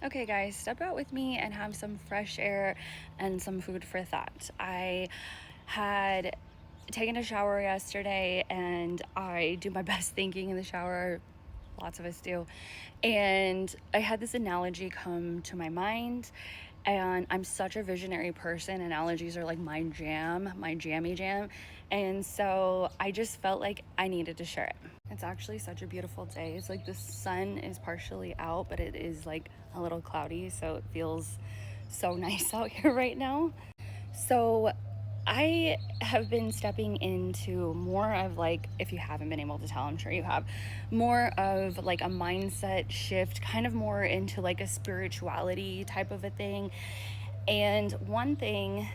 Okay, guys, step out with me and have some fresh air and some food for thought. I had taken a shower yesterday and I do my best thinking in the shower. Lots of us do. And I had this analogy come to my mind, and I'm such a visionary person. Analogies are like my jam, my jammy jam. And so I just felt like I needed to share it. It's actually such a beautiful day. It's like the sun is partially out, but it is like a little cloudy, so it feels so nice out here right now. So I have been stepping into more of like, if you haven't been able to tell, I'm sure you have, more of like a mindset shift, kind of more into like a spirituality type of a thing. And one thing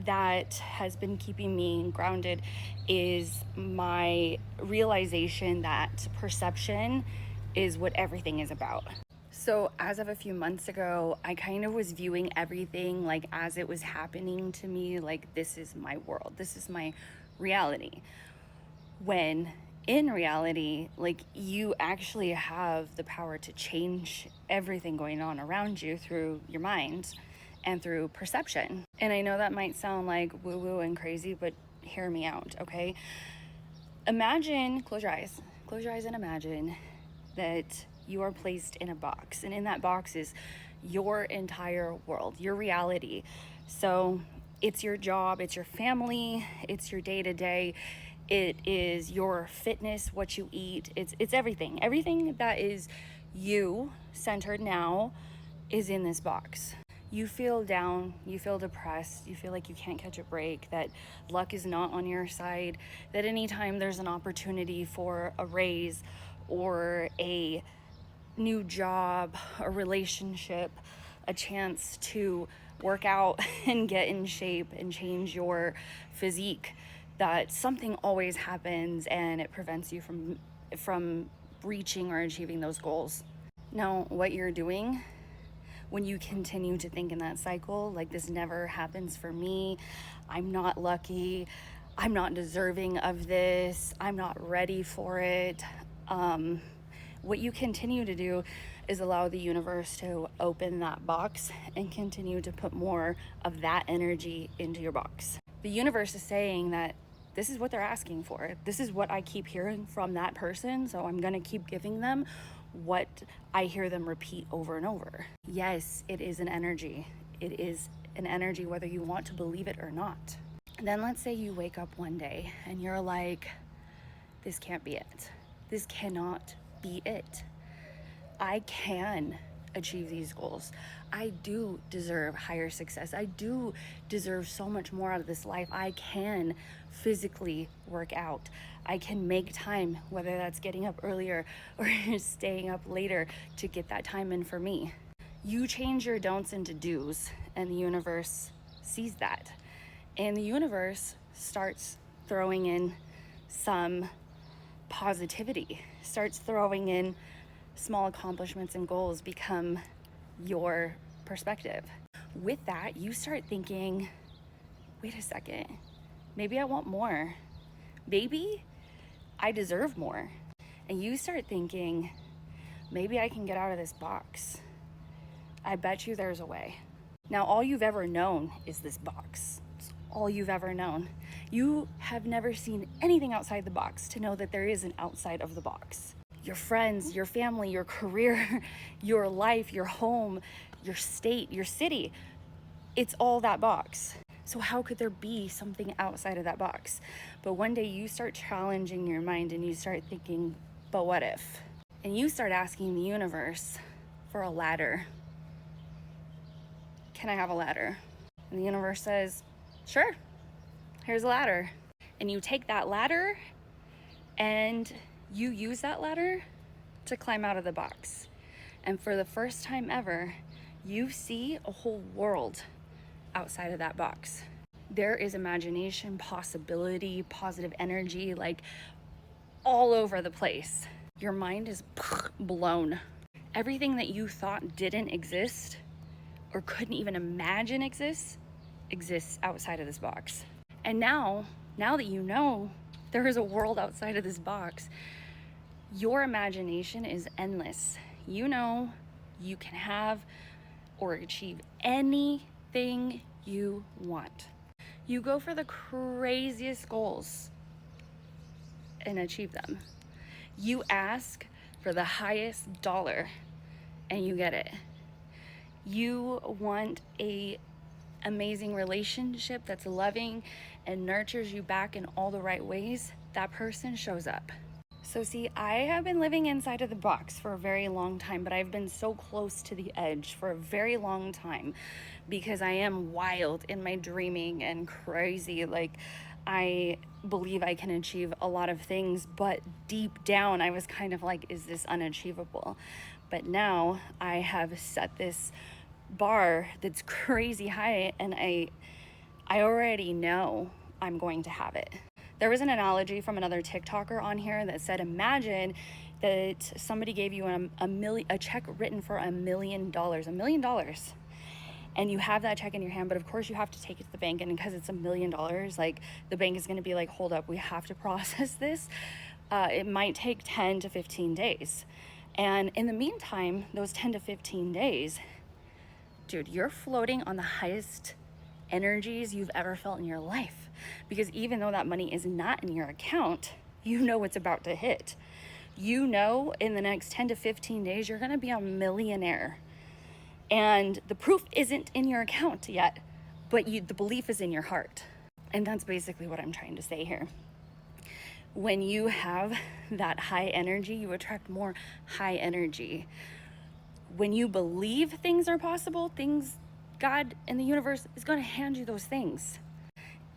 that has been keeping me grounded is my realization that perception is what everything is about. So, as of a few months ago, I kind of was viewing everything like as it was happening to me, like this is my world, this is my reality. When in reality, like you actually have the power to change everything going on around you through your mind and through perception. And I know that might sound like woo woo and crazy, but hear me out, okay? Imagine, close your eyes and imagine that you are placed in a box, and in that box is your entire world, your reality. So it's your job, it's your family, it's your day-to-day, it is your fitness, what you eat, it's everything that is you centered now is in this box. You feel down, you feel depressed, you feel like you can't catch a break, that luck is not on your side, that anytime there's an opportunity for a raise or a new job, a relationship, a chance to work out and get in shape and change your physique, that something always happens and it prevents you from reaching or achieving those goals. Now, what you're doing when you continue to think in that cycle, like this never happens for me, I'm not lucky, I'm not deserving of this, I'm not ready for it. What you continue to do is allow the universe to open that box and continue to put more of that energy into your box. The universe is saying that this is what they're asking for. This is what I keep hearing from that person, so I'm gonna keep giving them what I hear them repeat over and over. Yes, it is an energy. It is an energy whether you want to believe it or not. And then let's say you wake up one day and you're like, this can't be it. This cannot be it. I can achieve these goals. I do deserve higher success. I do deserve so much more out of this life. I can physically work out. I can make time, whether that's getting up earlier or staying up later to get that time in for me. You change your don'ts into do's, and the universe sees that. And the universe starts throwing in some positivity, starts throwing in small accomplishments and goals become your perspective. With that, you start thinking, wait a second, maybe I want more. Maybe I deserve more. And you start thinking, maybe I can get out of this box. I bet you there's a way. Now, all you've ever known is this box. It's all you've ever known. You have never seen anything outside the box to know that there is an outside of the box. Your friends, your family, your career, your life, your home, your state, your city, it's all that box. So how could there be something outside of that box? But one day you start challenging your mind and you start thinking, but what if? And you start asking the universe for a ladder. Can I have a ladder? And the universe says, sure, here's a ladder. And you take that ladder and you use that ladder to climb out of the box. And for the first time ever, you see a whole world outside of that box. There is imagination, possibility, positive energy, like all over the place. Your mind is blown. Everything that you thought didn't exist or couldn't even imagine exists outside of this box. And now that you know there is a world outside of this box, your imagination is endless. You know you can have or achieve anything you want. You go for the craziest goals and achieve them. You ask for the highest dollar and you get it. You want a amazing relationship that's loving and nurtures you back in all the right ways, that person shows up. So see, I have been living inside of the box for a very long time, but I've been so close to the edge for a very long time because I am wild in my dreaming and crazy. Like, I believe I can achieve a lot of things, but deep down I was kind of like, is this unachievable? But now I have set this bar that's crazy high, and I already know I'm going to have it. There was an analogy from another TikToker on here that said, imagine that somebody gave you a check written for $1 million, and you have that check in your hand, but of course you have to take it to the bank, and because it's $1 million, like, the bank is going to be like, hold up, we have to process this. It might take 10 to 15 days. And in the meantime, those 10 to 15 days, dude, you're floating on the highest energies you've ever felt in your life, because even though that money is not in your account, you know it's about to hit. You know in the next 10 to 15 days you're going to be a millionaire, and the proof isn't in your account yet, but the belief is in your heart. And that's basically what I'm trying to say here. When you have that high energy, you attract more high energy. When you believe things are possible, God and the universe is going to hand you those things.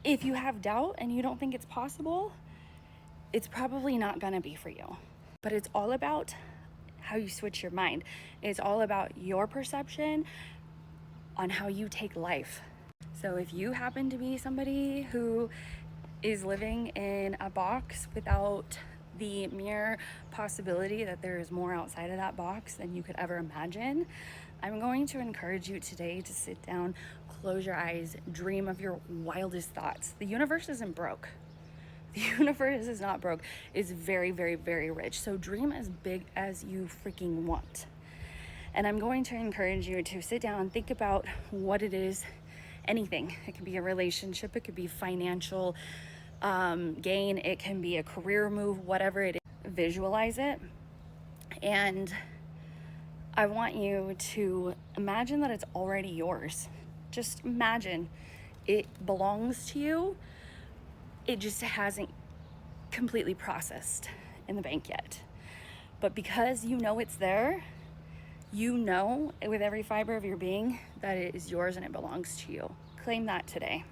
If you have doubt and you don't think it's possible, it's probably not going to be for you. But it's all about how you switch your mind. It's all about your perception on how you take life. So if you happen to be somebody who is living in a box without the mere possibility that there is more outside of that box than you could ever imagine, I'm going to encourage you today to sit down, close your eyes, dream of your wildest thoughts. The universe isn't broke. The universe is not broke. It's very, very, very rich. So dream as big as you freaking want. And I'm going to encourage you to sit down and think about what it is, anything. It could be a relationship, it could be financial gain, it can be a career move, whatever it is. Visualize it, and I want you to imagine that it's already yours. Just imagine it belongs to you. It just hasn't completely processed in the bank yet. But because you know it's there, you know with every fiber of your being that it is yours and it belongs to you. Claim that today.